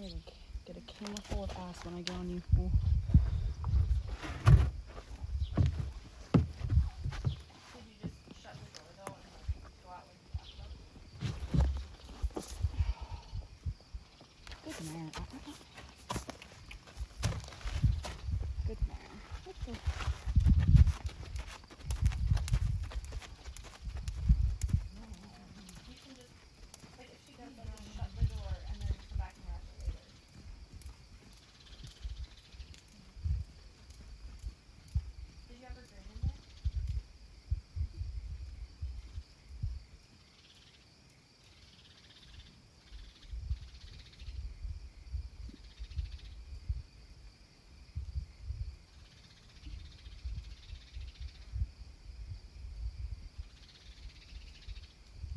I'm gonna get a camera full of ass when I get on you. Ooh. Did you just shut the door though and like go out when you talk about? Good man. Good man. Let's go. You can just like if she does that, just shut the door and then come back and watch it later. Did you have her grin in there?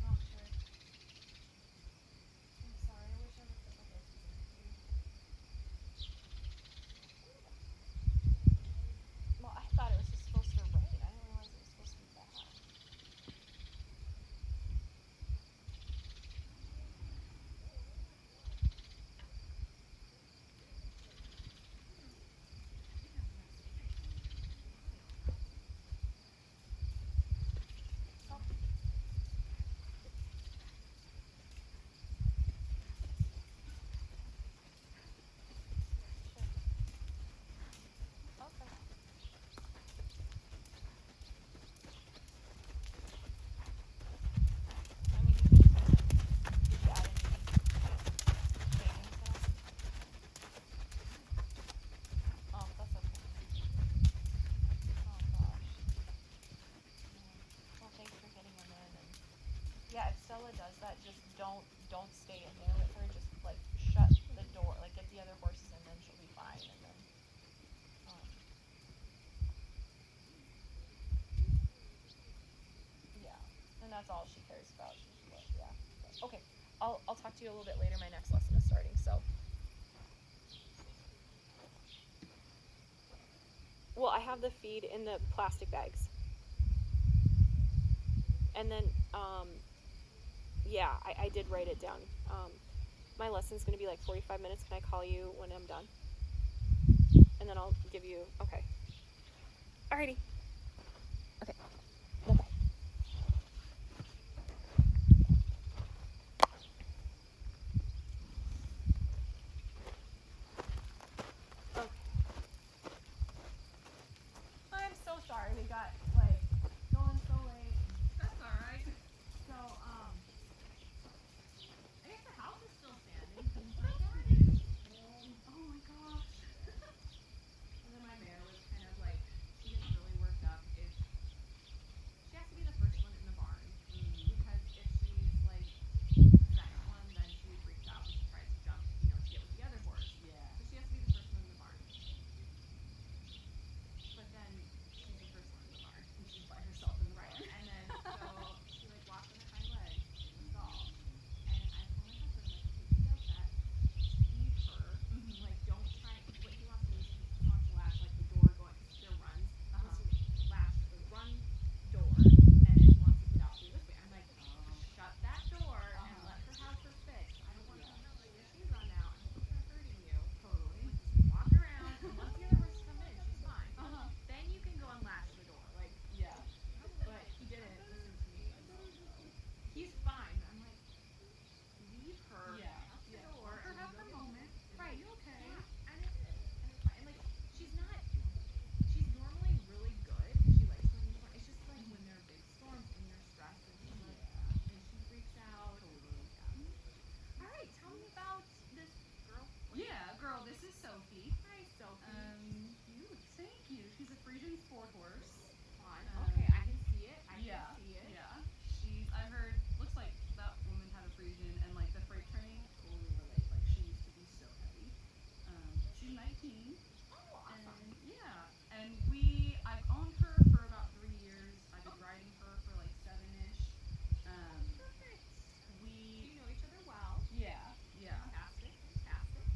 Oh sure. I'm sorry. I wish I would put the horses in for you. Well, I thought it was just supposed to rain. I didn't realize it was supposed to be bad. Oh. Sure. Okay. I mean, you can just kind of. Did you add any shavings at all? Oh, that's okay. Oh gosh. Well, thanks for getting him in. And yeah, if Stella does that, just don't stay in there with her. Just like shut the door, like get the other horses in, then she'll be fine. And then, um, yeah, and that's all she cares about. Yeah. So, okay, I'll talk to you a little bit later. My next lesson is starting, so. Well, I have the feed in the plastic bags. And then, yeah, I did write it down. My lesson's going to be like 45 minutes. Can I call you when I'm done? And then I'll give you, okay. Alrighty. Okay. Bye-bye. Okay. I'm so sorry we got, like, going so late. That's alright. So, I guess the house is still standing since my dad is home. oh my gosh. And then my mare was kind of like, she gets really worked up if she has to be the first one in the barn. Because if she's like the second one, then she freaks out and she tries to jump, to get with the other horse. Yeah. So she has to be the first one in the barn. But then she's the first one in the barn. And she's by herself in the Right. barn. And then so she like walks on her hind legs in the stall. And I told my husband, like, if he does that, leave her. Like, don't try. What he wants to do is he wants to latch like the door going, because there runs. Wants to latch the run door, and then he wants to get out through this way. I'm like, shut that door and let her have her fix. I don't want to have like your shoes on now and start hurting you. Totally. Like, just walk around, and once the other horses come in, she's fine. Then you can go and latch the door. Like, Yeah. but he didn't listen to me. He's fine. I'm like, leave her. Yeah. Shut the Yeah. door. Let her and have go her get moment. Is Right. you Okay. Yeah, and it is. And it's fine. And like, she's normally really good. She likes going in the barn. It's just like when there are big storms and you're stressed and she's like, and she freaks out. Totally. Yeah. All right, tell me about this girl. Yeah, girl, this is Sophie. Hi, Sophie. Cute. Thank you. She's a Frisian sport horse. Fun. Okay, I can see it. I Yeah. can see it. Yeah. I heard, looks like that woman had a Frisian and like the freight train, totally relate. Like she used to be so heavy. She's 19. Oh, awesome. And yeah. And I've owned her for about 3 years. I've been riding her for like 7-ish. Perfect. We You know each other well. Yeah. Yeah. Fantastic. Fantastic.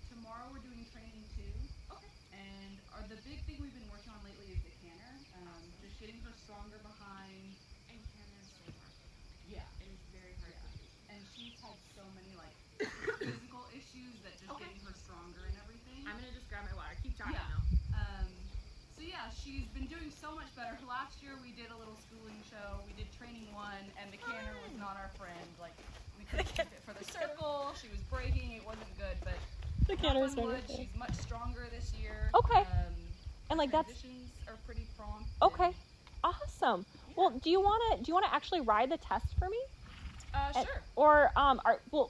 Tomorrow we're doing training too. Okay. And the big thing we've been working on lately is the canter. Just getting her stronger behind. And canners so hard for her. Yeah. It is very hard Yeah. for you. And she's had so many like physical issues that so much better. Last year we did a little schooling show. We did training 1, and the canner was not our friend. Like, we couldn't keep it for the circle. She was breaking. It wasn't good, but The canner is knock on wood, wonderful. she's much stronger this year. Okay. And, her like, that's- transitions are pretty prompt. Okay. and- Awesome. Well, do you wanna actually ride the test for me? Sure. Or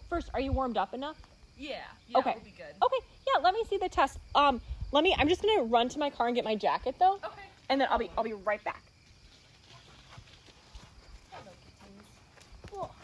first, are you warmed up enough? Yeah. Okay. We'll be good. Okay. Yeah. Let me see the test. I'm just gonna run to my car and get my jacket though, Okay. and then I'll be right back. Well,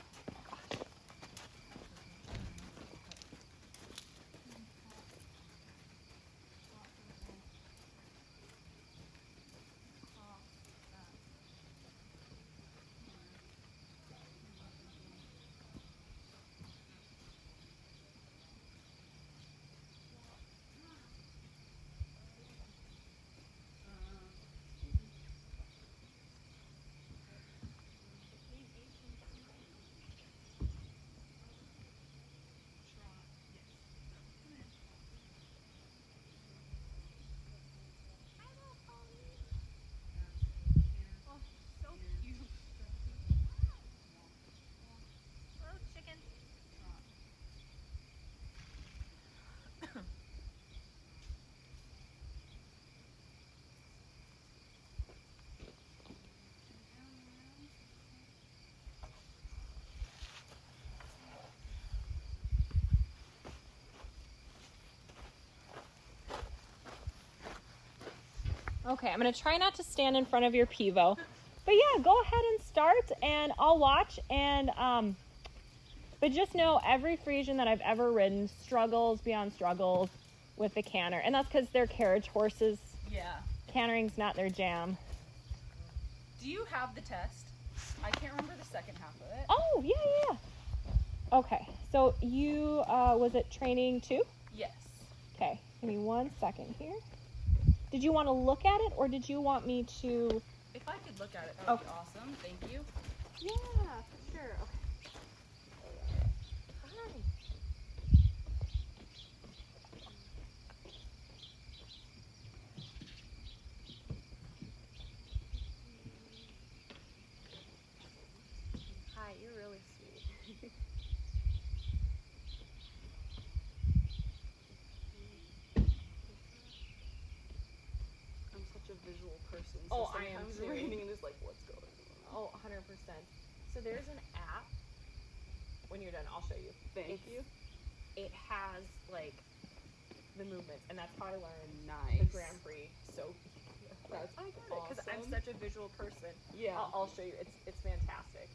okay, I'm gonna try not to stand in front of your pivo, but yeah, go ahead and start, and I'll watch. And but just know every Frisian that I've ever ridden struggles beyond struggles with the canter, and that's because they're carriage horses. Yeah. Cantering's not their jam. Do you have the test? I can't remember the second half of it. Oh yeah. Okay, so you was it training 2? Yes. Okay, give me 1 second here. Did you want to look at it, or did you want me to? If I could look at it, that would be Okay. awesome. Thank you. Yeah, for sure. Okay. Hi. Hi, you're really sweet. I'm such a visual person. So Oh, I am sometimes too. reading it is like, what's going on? Oh, 100%. So there's an app. When you're done, I'll show you. Thank It's- you. It has like the movements, and that's how I learned Nice. the Grand Prix. So That's I get it because I'm awesome. such a visual person. Yeah. I'll show you. It's fantastic.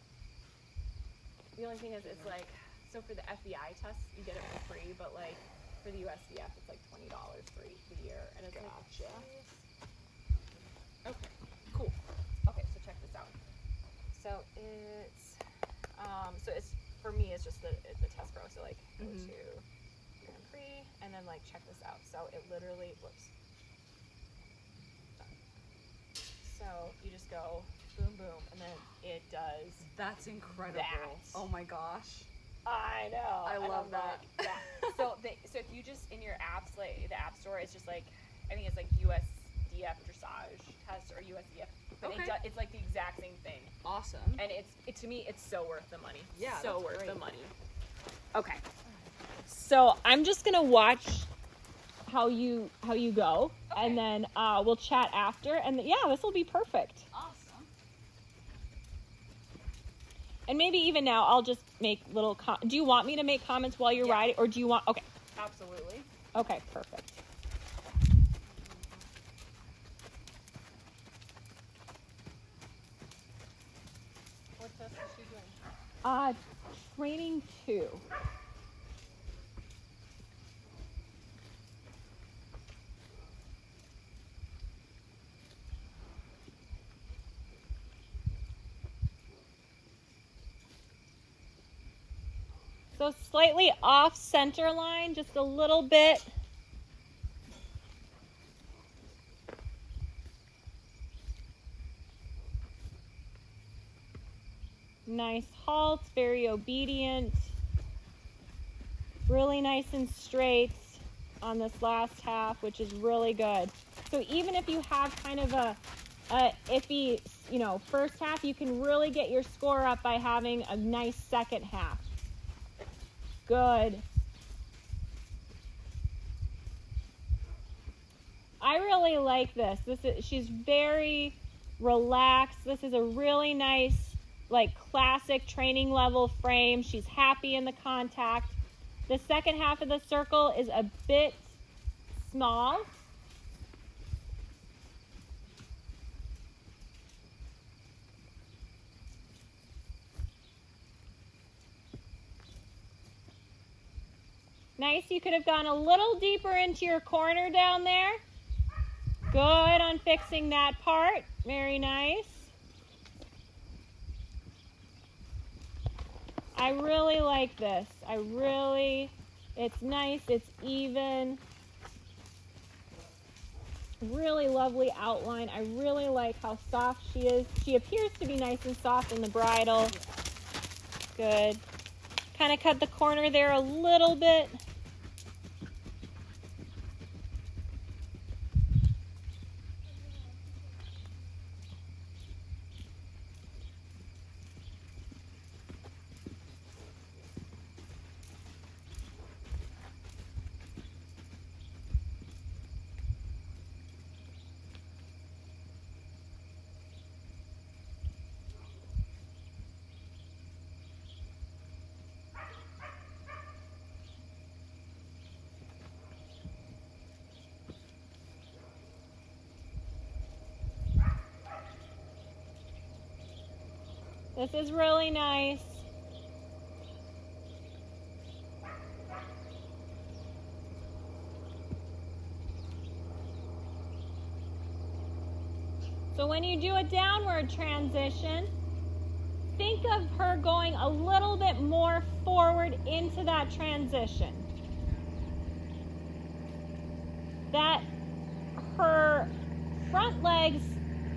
The only thing is, it's like, so for the FBI test, you get it for free, but like for the USDF, it's like $20 for the year, and it's Gotcha. like, okay, cool. Okay, so check this out. So it's for me, it's just the test pro. So like go Mhm. to Grand Prix, and then like check this out. So it literally, whoops. So you just go boom, boom, and then it does. That's incredible. That. Oh my gosh. I know. I and love I'm that. like, yeah. So if you just in your apps, like the app store, it's just like, I think it's like USDF dressage test or USDF, but Okay. it's like the exact same thing, Awesome. and it to me, it's so worth the money. Yeah, so that's worth the great. money. Okay. So I'm just gonna watch how you go, Okay. and then we'll chat after, and yeah, this will be perfect. Awesome. And maybe even now, I'll just make little. Do you want me to make comments while you're Yeah. riding, or do you want? Okay. Absolutely. Okay. Perfect. What test is she doing? Training 2. So slightly off center line, just a little bit. Nice halt, very obedient. Really nice and straight on this last half, which is really good. So even if you have kind of a iffy, first half, you can really get your score up by having a nice second half. Good. I really like this. She's very relaxed. This is a really nice, like, classic training level frame. She's happy in the contact. The second half of the circle is a bit small. Nice. You could have gone a little deeper into your corner down there. Good on fixing that part. Very nice. I really like this. It's nice, it's even. Really lovely outline. I really like how soft she is. She appears to be nice and soft in the bridle. Good. Kind of cut the corner there a little bit. This is really nice. So when you do a downward transition, think of her going a little bit more forward into that transition. That her front legs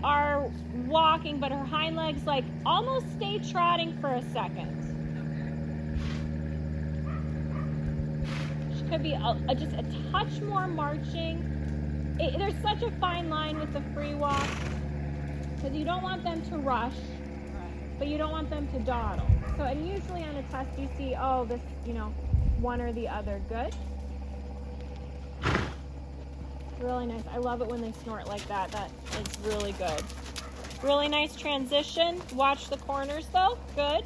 are walking, but her hind legs like almost stay trotting for a second. She could be just a touch more marching. There's such a fine line with the free walk because you don't want them to rush, but you don't want them to dawdle. So, and usually on a test you see, oh, this, one or the other. Good. Really nice. I love it when they snort like that. That is really good. Really nice transition. Watch the corners though. Good.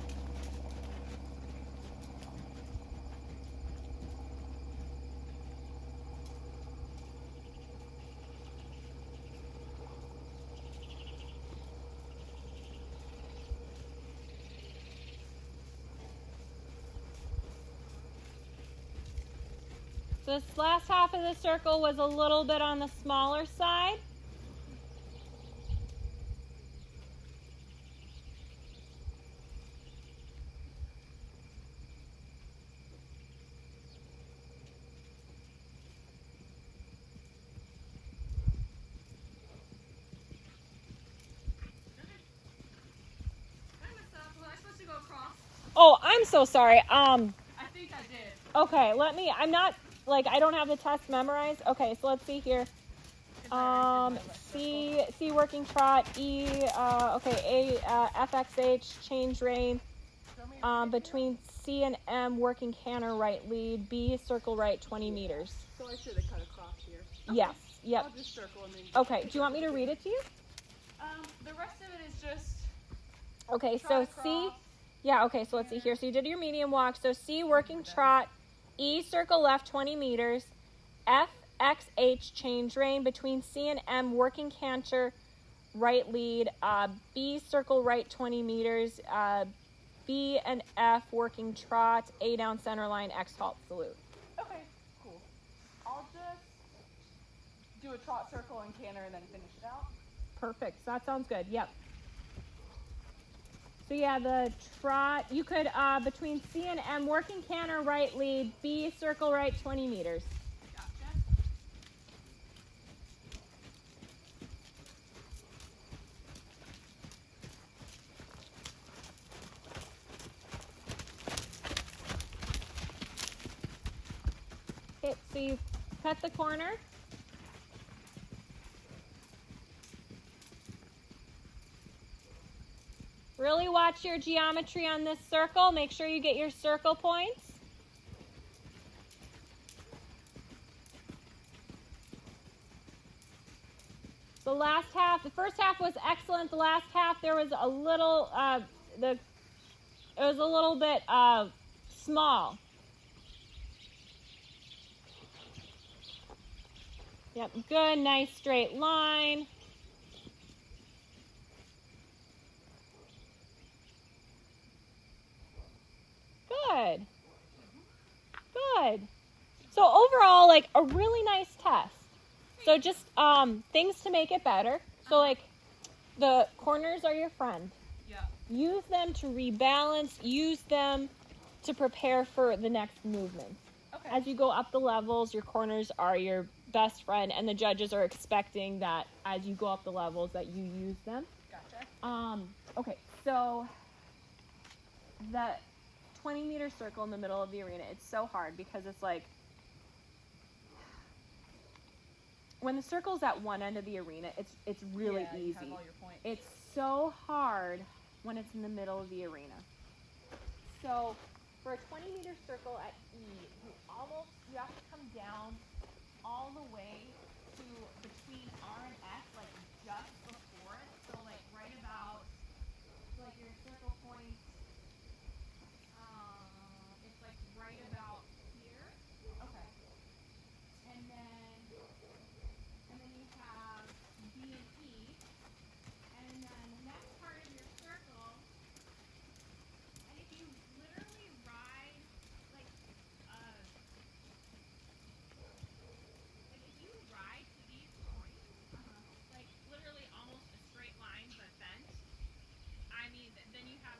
This last half of the circle was a little bit on the smaller side. Was I supposed to go across? Oh, I'm so sorry. I think I did. Okay, I'm not, I don't have the test memorized. Okay, so let's see here. C working trot, E, A, FXH, change rein, between C and M working canter right lead, B circle right 20 meters. So I should have cut across here. Yes, yep. I'll just circle and then. Okay, do you want me to read it to you? The rest of it is just Okay, trot so across. C, yeah, okay, so let's see here. So you did your medium walk. So C working trot, E circle left 20 meters, F, X, H change rein, between C and M working canter right lead, B circle right 20 meters, B and F working trot, A down center line, X halt salute. Okay, cool. I'll just do a trot circle and canter and then finish it out. Perfect. So that sounds good. Yep. So yeah, the trot, you could, between C and M, working canter right lead, B circle right 20 meters. Gotcha. Okay, so you cut the corner. Really watch your geometry on this circle. Make sure you get your circle points. The last half, the first half was excellent. The last half, there was a little, it was a little bit small. Yep, good, nice straight line. Good. Good. So overall, like a really nice test. So just things to make it better. So like the corners are your friend. Yeah. Use them to rebalance. Use them to prepare for the next movement. Okay. As you go up the levels, your corners are your best friend, and the judges are expecting that as you go up the levels that you use them. Gotcha. Okay, so the 20-meter circle in the middle of the arena, it's so hard because it's like when the circle's at one end of the arena, it's really Yeah, you easy. have all your points. It's so hard when it's in the middle of the arena. So for a 20-meter circle at E, you have to come down all the way to between R and S, like just before it. So like right about, so like your circle point, it's like right about here. Okay. And then you have B and E. And then the next part of your circle, and if you literally ride like if you ride to these points, like literally almost a straight line but bent, I mean, then you have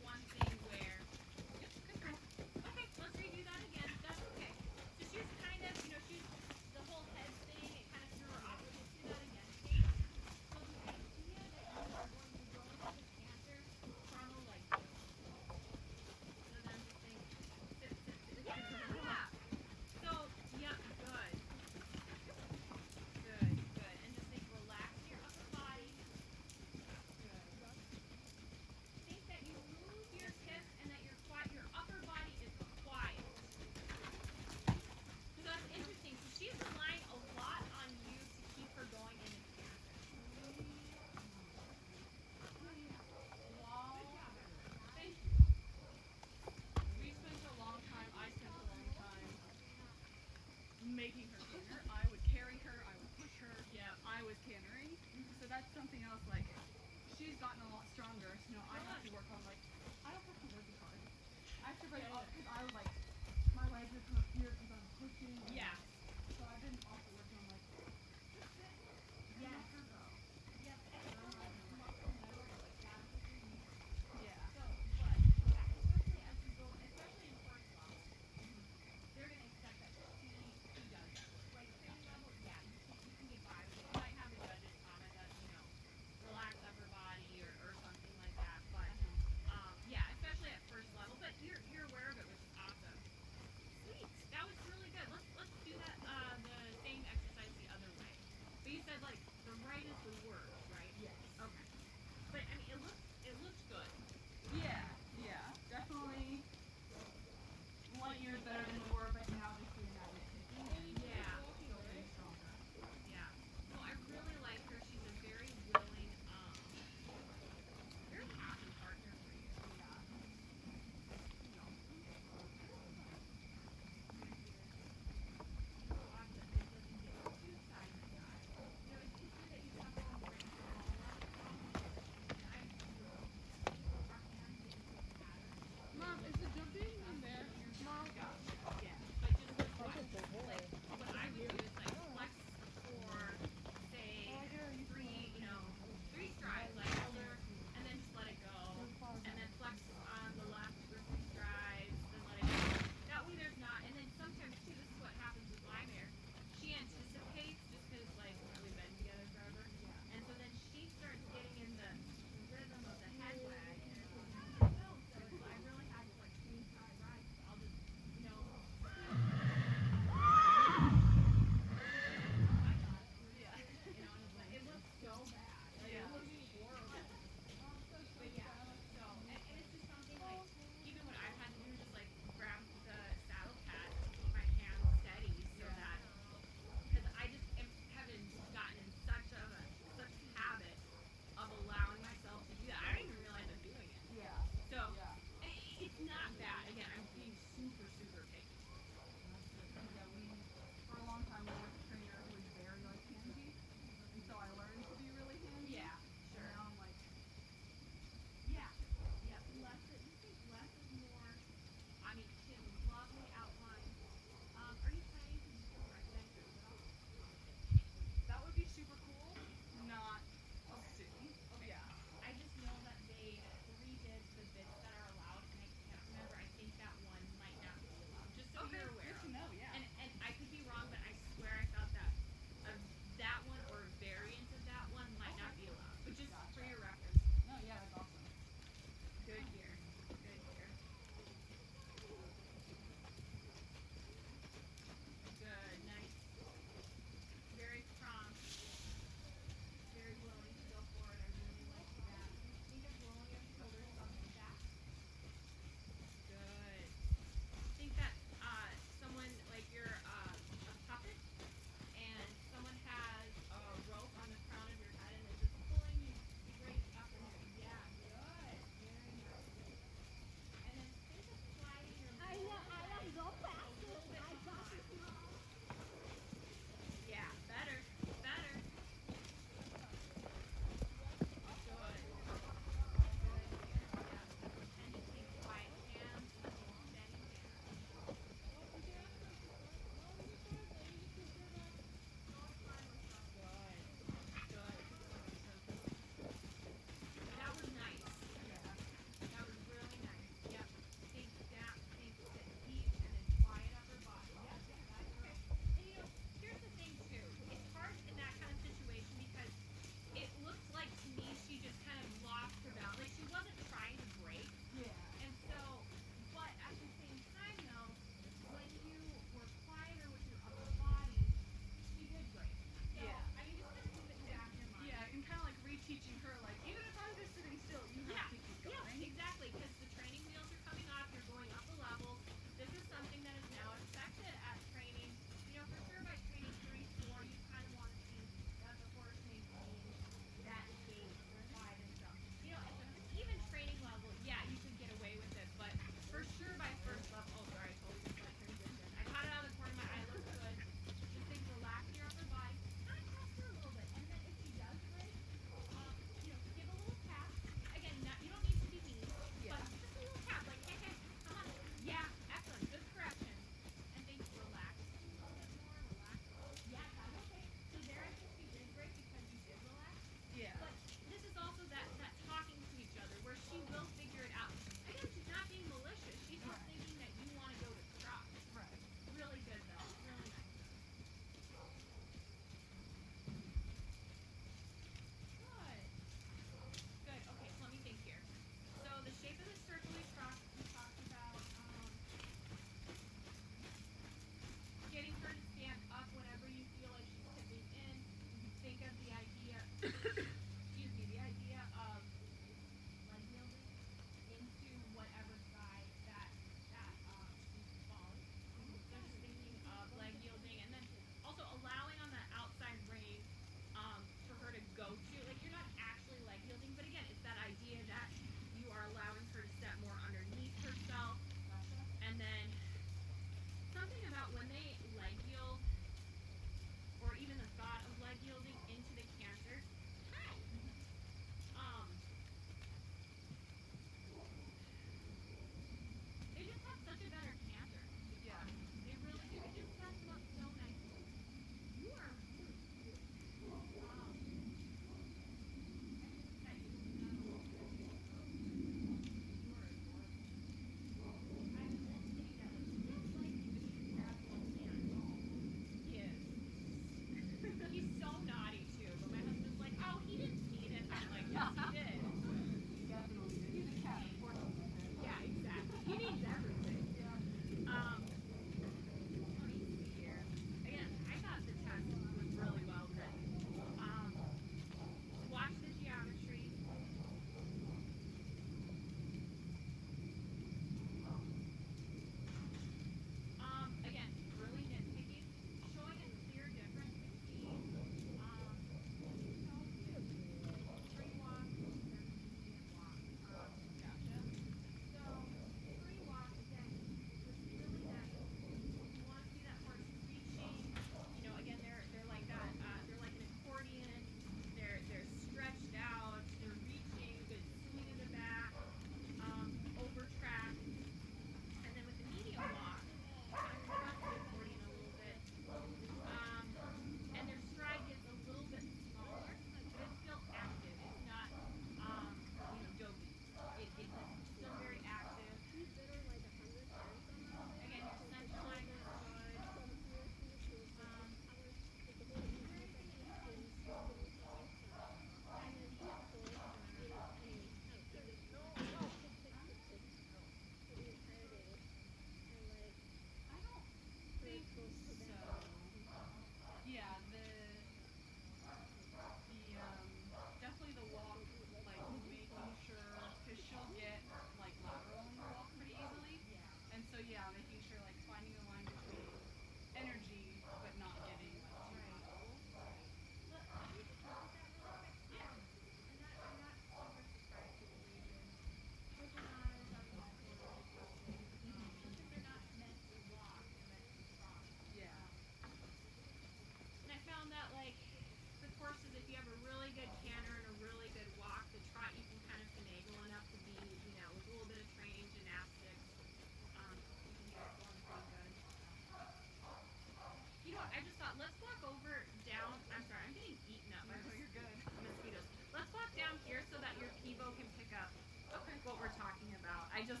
I just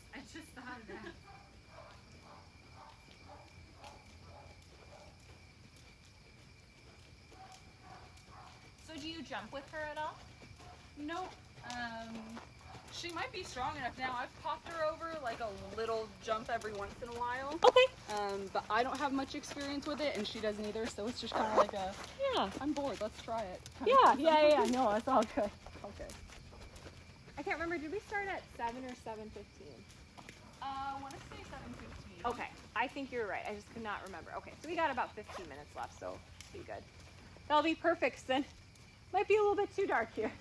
thought of that. So do you jump with her at all? Nope. She might be strong enough now. I've popped her over like a little jump every once in a while. Okay. But I don't have much experience with it, and she doesn't either. So it's just kind of like a, Yeah. I'm bored. Let's try it. Yeah. No, it's all good. Okay. I can't remember. Did we start at 7 or 7:15? I want to say 7:15. Okay. I think you're right. I just could not remember. Okay. So we got about 15 minutes left, so be good. That'll be perfect then. Might be a little bit too dark here.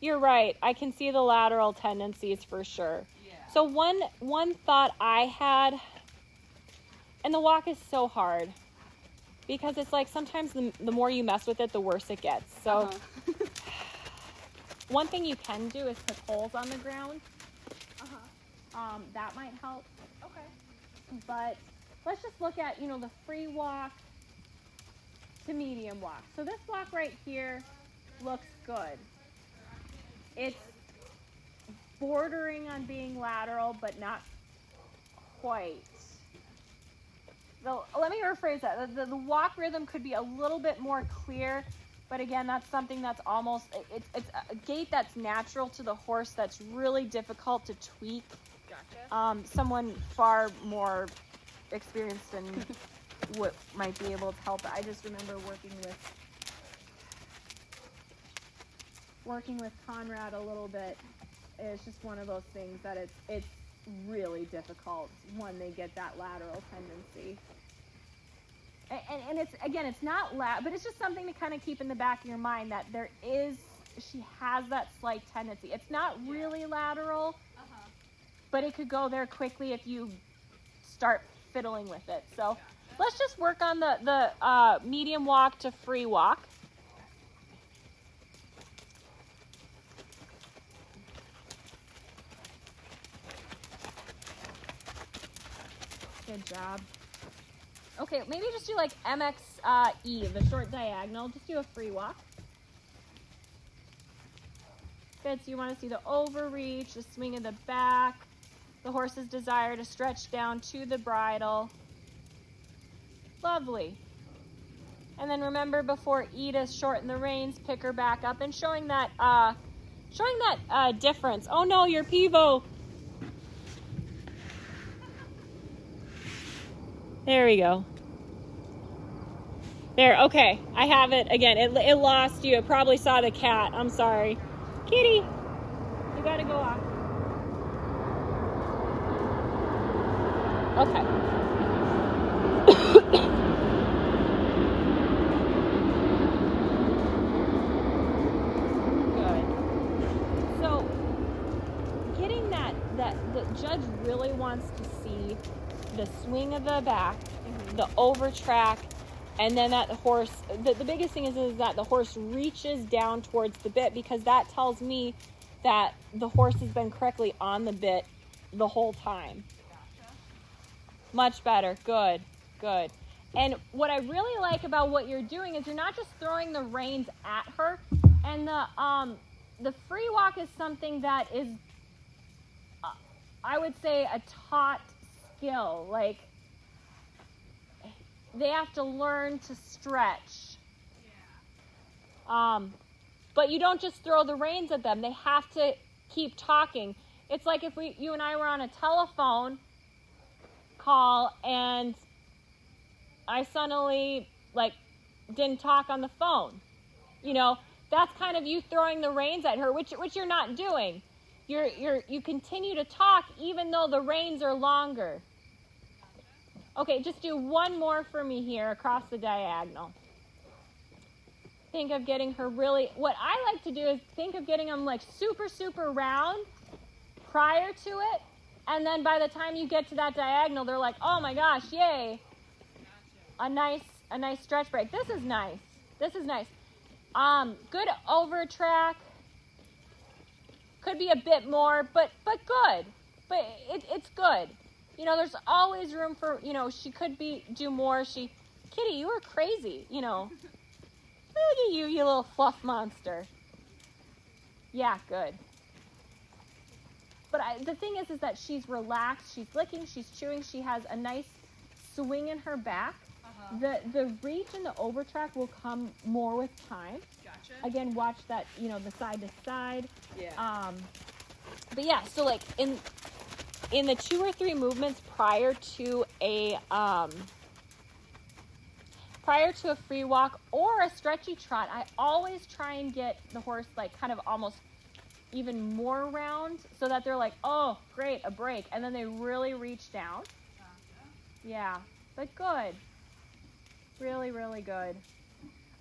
You're right. I can see the lateral tendencies for sure. Yeah. So one thought I had, and the walk is so hard because it's like sometimes the more you mess with it, the worse it gets. So one thing you can do is put holes on the ground. That might help. Okay. But let's just look at, the free walk to medium walk. So this walk right here looks good. It's bordering on being lateral, but not quite. Let me rephrase that. The walk rhythm could be a little bit more clear, but again, that's something that's almost, it's a gait that's natural to the horse that's really difficult to tweak. Gotcha. Someone far more experienced than what might be able to help. I just remember working with Conrad a little bit. It's just one of those things that it's really difficult when they get that lateral tendency. And it's not loud, but it's just something to kind of keep in the back of your mind that she has that slight tendency. It's not really lateral, but it could go there quickly if you start fiddling with it. So let's just work on the medium walk to free walk. Good job. Okay, maybe just do like MXE, the short diagonal. Just do a free walk. Good, so you want to see the overreach, the swing of the back, the horse's desire to stretch down to the bridle. Lovely. And then remember, before Edith shorten the reins, pick her back up and showing that difference. Oh no, your pivot. There we go. There, okay. I have it again. It lost you. It probably saw the cat. I'm sorry. Kitty, you gotta go off. Okay. Good. So, getting that the judge really wants to see the swing of the back, the over track, and then that the horse, the biggest thing is that the horse reaches down towards the bit, because that tells me that the horse has been correctly on the bit the whole time. Gotcha. Much better. Good. And what I really like about what you're doing is you're not just throwing the reins at her, and the free walk is something that is, I would say, a taught skill. Like, they have to learn to stretch. Yeah. But you don't just throw the reins at them. They have to keep talking. It's like if you and I were on a telephone call and I suddenly didn't talk on the phone. That's kind of you throwing the reins at her, which you're not doing. You continue to talk even though the reins are longer. Okay, just do one more for me here across the diagonal. Think of getting her really, what I like to do is think of getting them super, super round prior to it. And then by the time you get to that diagonal, they're like, oh my gosh, yay. A nice stretch break. This is nice. Good over track. Could be a bit more, but good. But it's good. There's always room for, she could do more. Kitty, you were crazy, Look at you, you little fluff monster. Yeah, good. But the thing is that she's relaxed, she's licking, she's chewing, she has a nice swing in her back. The reach and the overtrack will come more with time. Gotcha. Again, watch that, the side to side. Yeah. But yeah, so like in the 2 or 3 movements prior to a free walk or a stretchy trot, I always try and get the horse like kind of almost even more round so that they're like, oh, great, a break. And then they really reach down. Gotcha. Yeah, but good. Really, really good.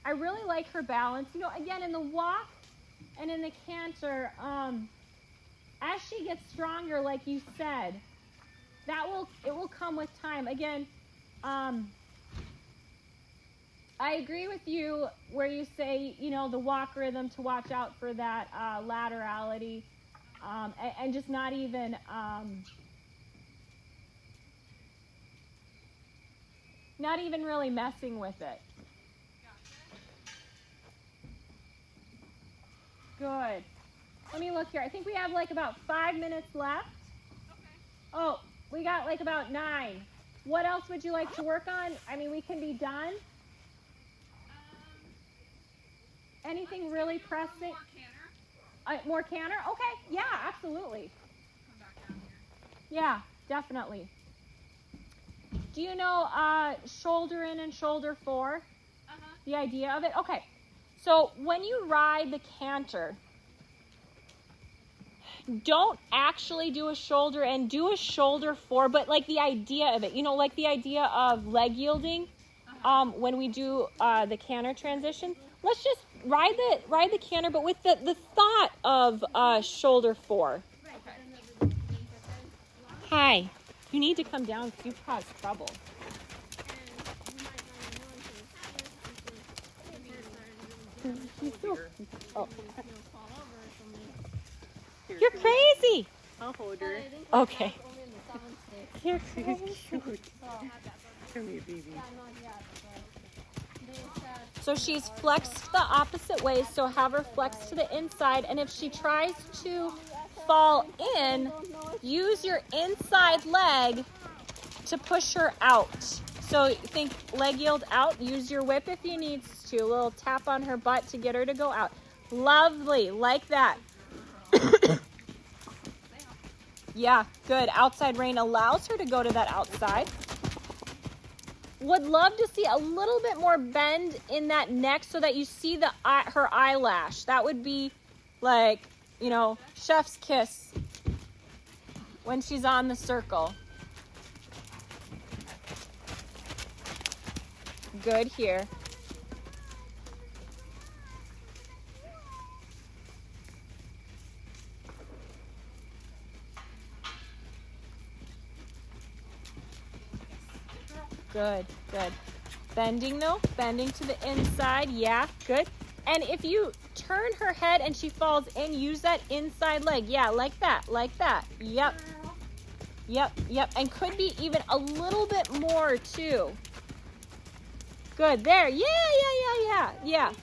I really like her balance. Again, in the walk and in the canter, as she gets stronger, like you said, it will come with time. Again, I agree with you where you say, the walk rhythm to watch out for that laterality, and just not even really messing with it. Good. Let me look here. I think we have like about 5 minutes left. Okay. Oh, we got like about 9. What else would you like to work on? I mean, we can be done. Anything really pressing? More canter. More canter? Okay. Yeah, absolutely. Come back down here. Yeah, definitely. Do you know shoulder in and shoulder 4? The idea of it? Okay. So when you ride the canter, don't actually do a shoulder in, do a shoulder 4, but like the idea of it, like the idea of leg yielding when we do the canter transition. Let's just ride the canter, but with the thought of shoulder 4. Okay. Hi. You need to come down because you've caused trouble. Oh. You're crazy. I'll hold her. Okay. You're She's crazy. cute. Come here, baby. So she's flexed the opposite way, so have her flex to the inside, and if she tries to fall in, use your inside leg to push her out. So think leg yield out, use your whip if you need to, a little tap on her butt to get her to go out. Lovely, like that. Yeah, good. Outside rein allows her to go to that outside. Would love to see a little bit more bend in that neck so that you see her eyelash. That would be like, chef's kiss when she's on the circle. Good here. Good, good. Bending though, bending to the inside. Yeah, good. And if you turn her head and she falls in, use that inside leg. Yeah, like that, like that. Yep. Yep, yep. And could be even a little bit more too. Good, there. Yeah.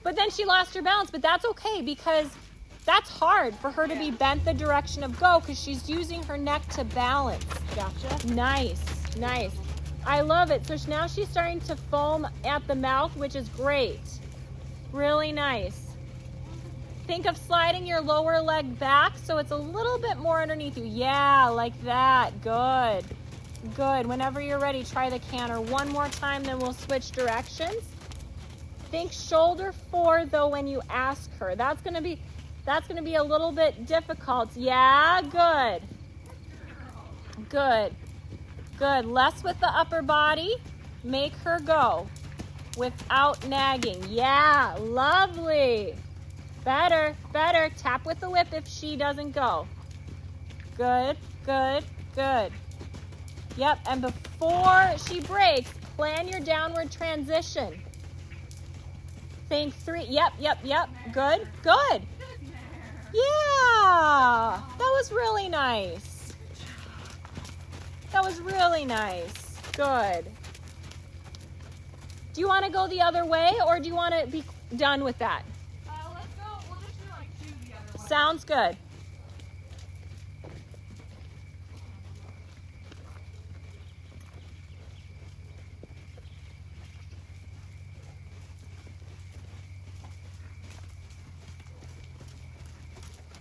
But then she lost her balance, but that's okay because that's hard for her to be bent the direction of go because she's using her neck to balance. Gotcha. Nice, nice. I love it. So now she's starting to foam at the mouth, which is great. Really nice. Think of sliding your lower leg back so it's a little bit more underneath you. Yeah, like that. Good. Good. Whenever you're ready, try the canter one more time, then we'll switch directions. Think shoulder 4 though when you ask her. That's gonna be a little bit difficult. Yeah, good. Good. Good. Less with the upper body. Make her go without nagging. Yeah, lovely. Better, better. Tap with the whip if she doesn't go. Good, good, good. Yep, and before she breaks, plan your downward transition. Think 3. Yep. Good, good. Yeah, that was really nice. That was really nice. Good. Do you want to go the other way, or do you want to be done with that? Let's go. We'll just do like 2 the other way. Sounds good.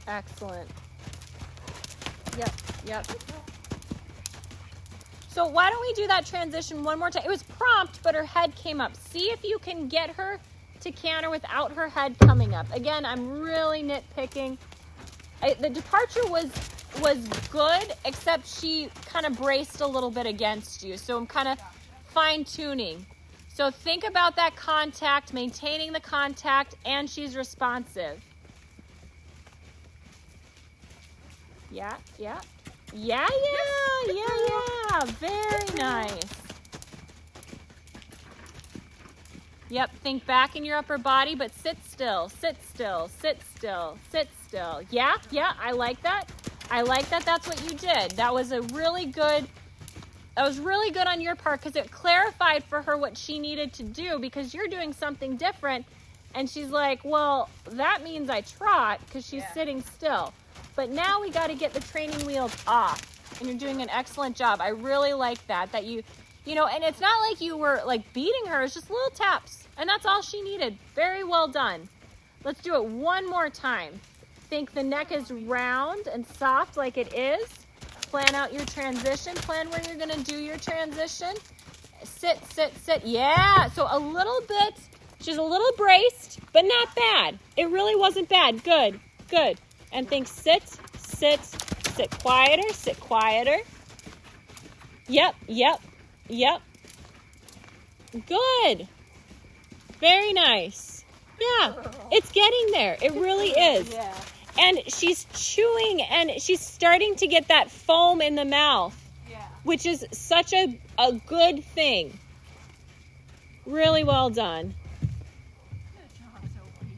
Excellent. Yep. So why don't we do that transition one more time? It was prompt, but her head came up. See if you can get her to canter without her head coming up. Again, I'm really nitpicking. The departure was good, except she kind of braced a little bit against you. So I'm kind of fine-tuning. So think about that contact, maintaining the contact, and she's responsive. Yeah. Very nice. Yep, think back in your upper body, but sit still. Yeah, I like that. That's what you did. That was really good on your part, because it clarified for her what she needed to do, because you're doing something different. And she's like, well, that means I trot, because she's sitting still. But now we got to get the training wheels off. And you're doing an excellent job. I really like that you know, and it's not like you were like beating her. It's just little taps. And that's all she needed. Very well done. Let's do it one more time. Think the neck is round and soft like it is. Plan out your transition. Plan where you're going to do your transition. Sit. Yeah. So a little bit. She's a little braced, but not bad. It really wasn't bad. Good. And think sit. Quieter. Yep. Good. Very nice. Yeah, it's getting there. It really is. Yeah. And she's chewing, and she's starting to get that foam in the mouth, which is such a good thing. Really well done. Good job, Sophie.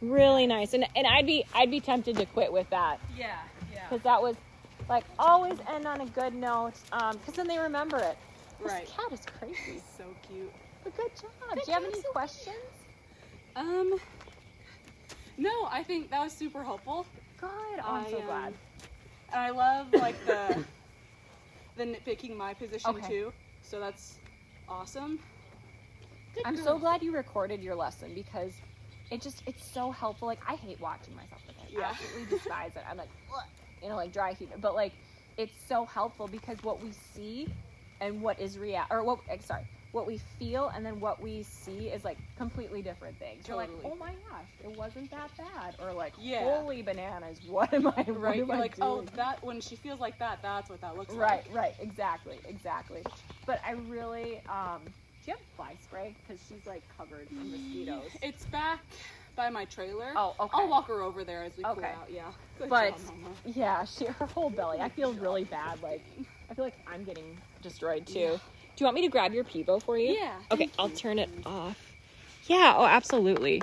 Really nice. And I'd be tempted to quit with that, Yeah. because that was like always end on a good note, because then they remember it. Right. This cat is crazy. So cute. But good job. Do you have any questions? No, I think that was super helpful. Good. I'm so glad. And I love like the nitpicking my position Okay. too. So that's awesome. I'm so glad you recorded your lesson, because it's so helpful. Like, I hate watching myself. Like, I Yeah. absolutely despise it. I'm like, ugh, like dry heat. But like, it's so helpful, because what we see and what we feel and then what we see is like completely different things. You're like, Totally. oh my gosh, it wasn't that bad, or like, Yeah. holy bananas, what am I? Right. You're What am I like, doing? oh, that when she feels like that, that's what that looks like. Right, exactly. But I really, do you have fly spray? Because she's like covered in mosquitoes. It's back by my trailer. Oh, okay. I'll walk her over there as we Okay. clear out. Yeah. Good But job, Mama. yeah, her whole belly. I feel really bad. Like, I feel like I'm getting destroyed too. Yeah. Do you want me to grab your Pivo for you? Yeah. Okay, I'll turn it off. Yeah, oh, absolutely.